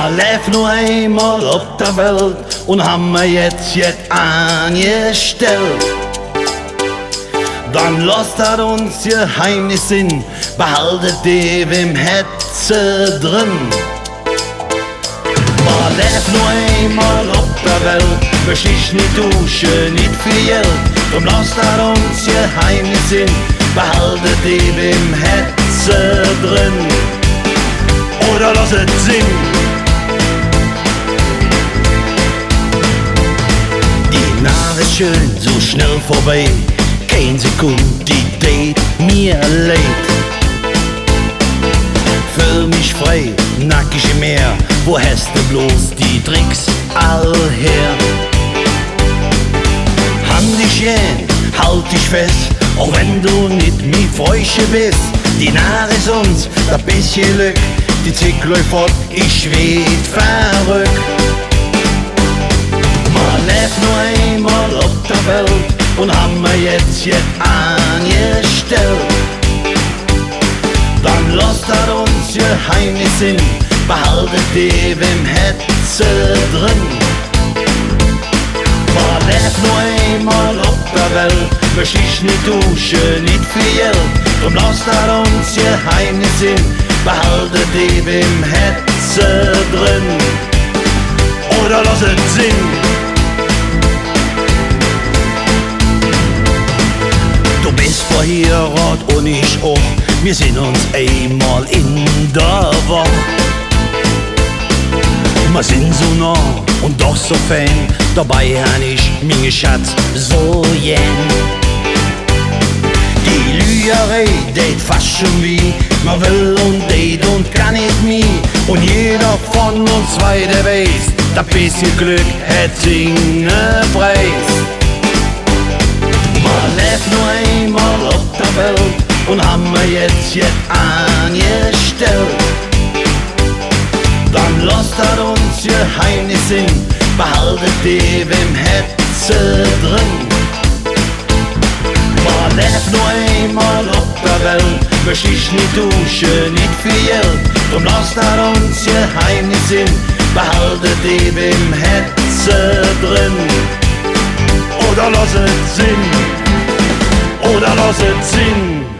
Wir leben nur einmal auf der Welt und haben wir jetzt angestellt. Dann lasst er uns Geheimnis in, behaltet die im Herzen drin. Wir leben nur einmal auf der Welt, möchte ich nicht duschen, nicht viel Geld. Drum lasst er uns Geheimnis in, behaltet die im Herzen drin. Oder lasst es singen. Die Nacht ist schön, so schnell vorbei. Keine Sekunde, die tät mir leid. Fühl mich frei, nackig im Meer. Wo hast du bloß die Tricks all her? Hand dich gern, halt dich fest, auch wenn du nicht mi Fräuche bist. Die Nacht ist uns, da bisschen Glück. Die Zeit läuft fort, ich werd verrückt. Man lebt nur einmal auf der Welt und haben wir jetzt angestellt. Dann lasst er uns Geheimnis in, behaltet die im Herzen drin. Man lebt nur einmal auf der Welt, möchte ich nicht duschen, nicht viel Geld. Drum lasst er uns Geheimnis in, behaltet die im Herzen drin. Oder lasst es singen. Du bist verheiratet und ich auch, wir sind uns einmal in der Woche. Wir sind so nah und doch so fern, dabei han ich meine Schatz so gern. Die Lügerei, det fast schon wie, man will und det und kann nicht mehr. Und jeder von uns zwei, der weiß, da bisschen Glück hat seinen Preis. Man lebt nur einmal auf der Welt und haben wir jetzt angestellt. Dann lasst er uns Geheimnis in, behaltet die im Herzen drin. Man lebt nur einmal auf der Welt, möchte ich nicht duschen, nicht viel Geld. Drum lasst er uns Geheimnis in, behaltet die im Herzen drin. Oder lasst es singen, oder lasst es singen.